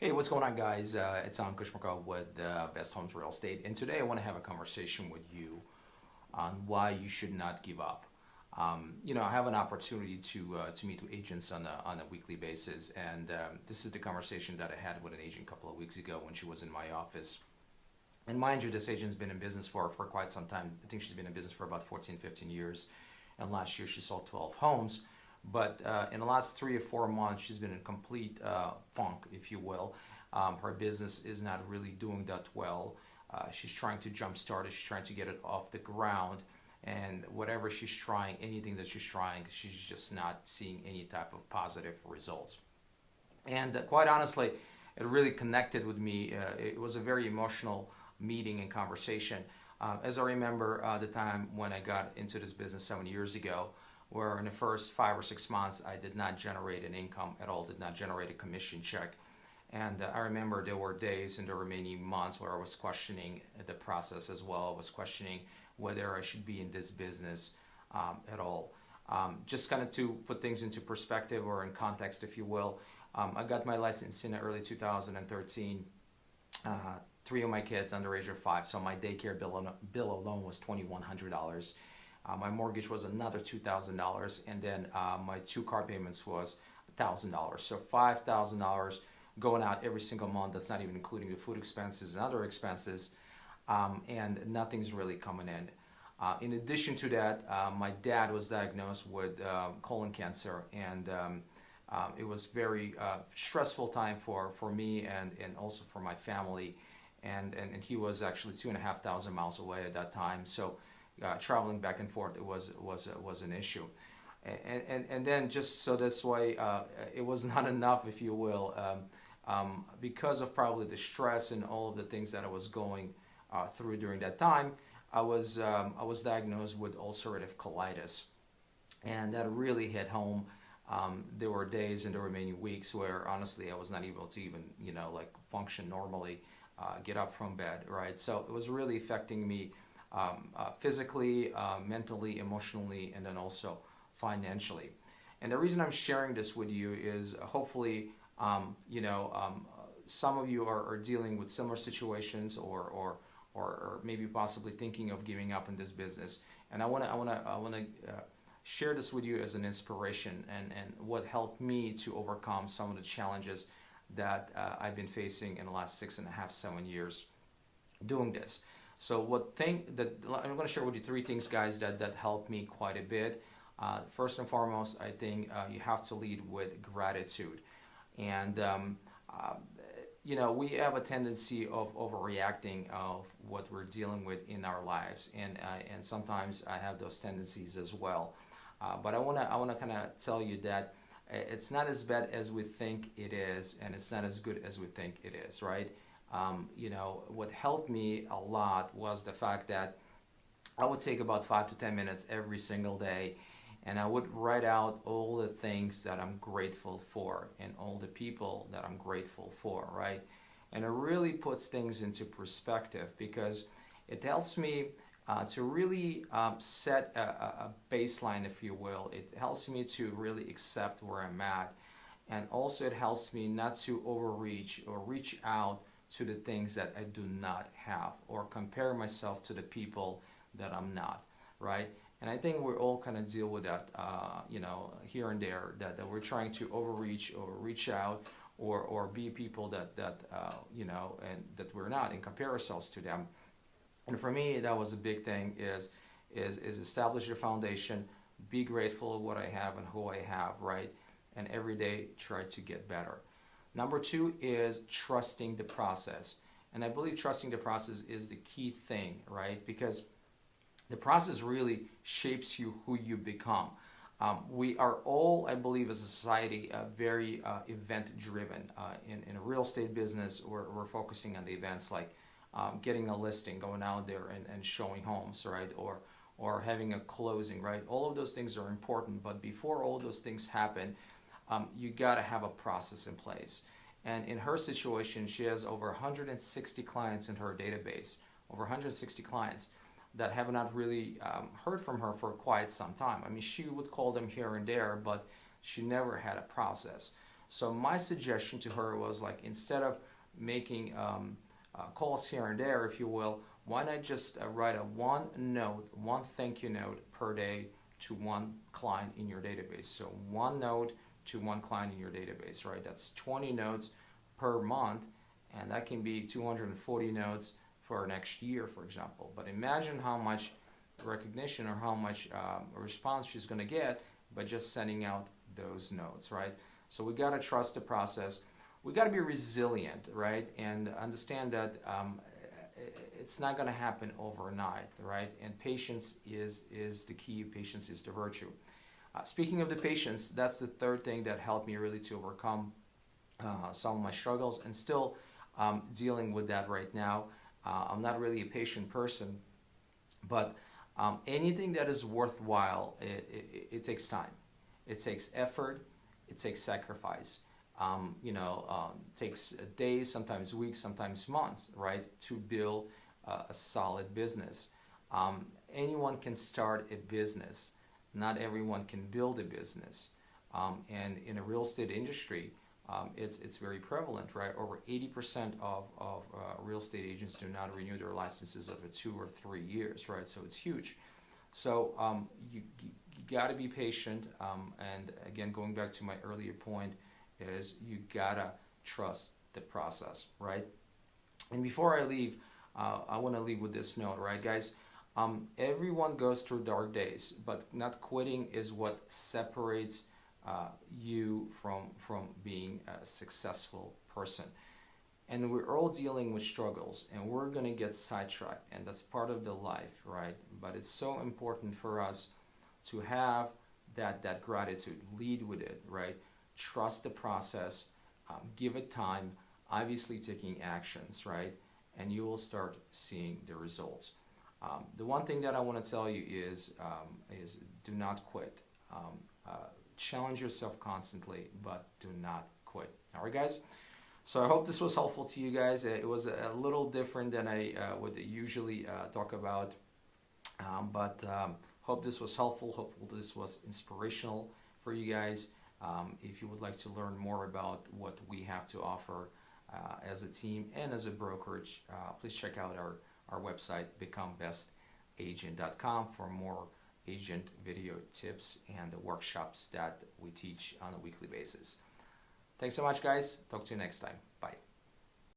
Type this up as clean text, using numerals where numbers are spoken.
Hey, what's going on, guys? It's Ankush Murkal with Best Homes Real Estate, and today I want to have a conversation with you on why you should not give up. I have an opportunity to meet with agents on a weekly basis, and this is the conversation that I had with an agent a couple of weeks ago when she was in my office. And mind you, this agent's been in business for quite some time. I think she's been in business for about 14, 15 years. And last year she sold 12 homes. But in the last 3 or 4 months, she's been in complete funk, if you will. Her business is not really doing that well. She's trying to jumpstart it. She's trying to get it off the ground. And whatever she's trying, anything that she's trying, she's just not seeing any type of positive results. And quite honestly, it really connected with me. It was a very emotional meeting and conversation. As I remember the time when I got into this business 7 years ago, where in the first 5 or 6 months I did not generate an income at all, did not generate a commission check. And I remember there were days and there were many months where I was questioning the process as well. I was questioning whether I should be in this business at all. Just kind of to put things into perspective or in context, if you will, I got my license in early 2013. Three of my kids under age of 5, so my daycare bill alone was $2,100. My mortgage was another $2,000, and then my 2 car payments was $1,000. So $5,000 going out every single month. That's not even including the food expenses and other expenses, and nothing's really coming in. In addition to that, my dad was diagnosed with colon cancer, and it was very stressful time for me and also for my family. And he was actually 2,500 miles away at that time. So traveling back and forth, it was an issue. And then just so this way, it was not enough, if you will, because of probably the stress and all of the things that I was going through during that time. I was diagnosed with ulcerative colitis, and that really hit home. There were days and there were many weeks where honestly I was not able to even like function normally, get up from bed, right? So it was really affecting me physically, mentally, emotionally, and then also financially. And the reason I'm sharing this with you is hopefully some of you are dealing with similar situations or maybe possibly thinking of giving up in this business. And I want to share this with you as an inspiration and what helped me to overcome some of the challenges that I've been facing in the last 6.5, 7 years doing this. So I'm going to share with you 3 things, guys, that helped me quite a bit. First and foremost, I think you have to lead with gratitude. And we have a tendency of overreacting of what we're dealing with in our lives, and sometimes I have those tendencies as well. But I wanna kind of tell you that it's not as bad as we think it is, and it's not as good as we think it is, right? What helped me a lot was the fact that I would take about 5 to 10 minutes every single day, and I would write out all the things that I'm grateful for and all the people that I'm grateful for, right? And it really puts things into perspective because it helps me to really set a baseline, if you will. It helps me to really accept where I'm at. And also it helps me not to overreach or reach out to the things that I do not have or compare myself to the people that I'm not, right? And I think we all kind of deal with that, here and there, that we're trying to overreach or reach out or be people that and that we're not and compare ourselves to them. And for me, that was a big thing is establish your foundation, be grateful of what I have and who I have, right? And every day try to get better. Number 2 is trusting the process. And I believe trusting the process is the key thing, right? Because the process really shapes you who you become. We are all, I believe, as a society, very event-driven. In a real estate business, we're focusing on the events like getting a listing, going out there and showing homes, right? Or having a closing, right? All of those things are important, but before all those things happen, you got to have a process in place. And in her situation, she has over 160 clients in her database, over 160 clients that have not really heard from her for quite some time. I mean, she would call them here and there, but she never had a process. So my suggestion to her was like, instead of making calls here and there, if you will, why not just write one thank you note per day to one client in your database. So one note to one client in your database, right? That's 20 notes per month, and that can be 240 notes for next year, for example. But imagine how much recognition or how much response she's going to get by just sending out those notes, right? So we got to trust the process. We got to be resilient, right? And understand that it's not going to happen overnight, right? And patience is the key. Patience is the virtue. Speaking of the patience, that's the third thing that helped me really to overcome some of my struggles, and still dealing with that right now. I'm not really a patient person, but anything that is worthwhile, it takes time. It takes effort. It takes sacrifice. Takes days, sometimes weeks, sometimes months, right, to build a solid business. Anyone can start a business. Not everyone can build a business. And in a real estate industry, it's very prevalent, right? Over 80% of real estate agents do not renew their licenses over 2 or 3 years, right? So it's huge. So you got to be patient. And again, going back to my earlier point, is you gotta trust the process, right? And before I leave, I want to leave with this note, right, guys? Everyone goes through dark days, but not quitting is what separates you from being a successful person. And we're all dealing with struggles, and we're gonna get sidetracked, and that's part of the life, right? But it's so important for us to have that gratitude, lead with it, right? Trust the process, give it time, obviously taking actions, right? And you will start seeing the results. The one thing that I want to tell you is do not quit. Challenge yourself constantly, but do not quit. All right, guys? So I hope this was helpful to you guys. It was a little different than I would usually talk about, but hope this was helpful. Hope this was inspirational for you guys. If you would like to learn more about what we have to offer as a team and as a brokerage, please check out our website, becomebestagent.com, for more agent video tips and the workshops that we teach on a weekly basis. Thanks so much, guys. Talk to you next time.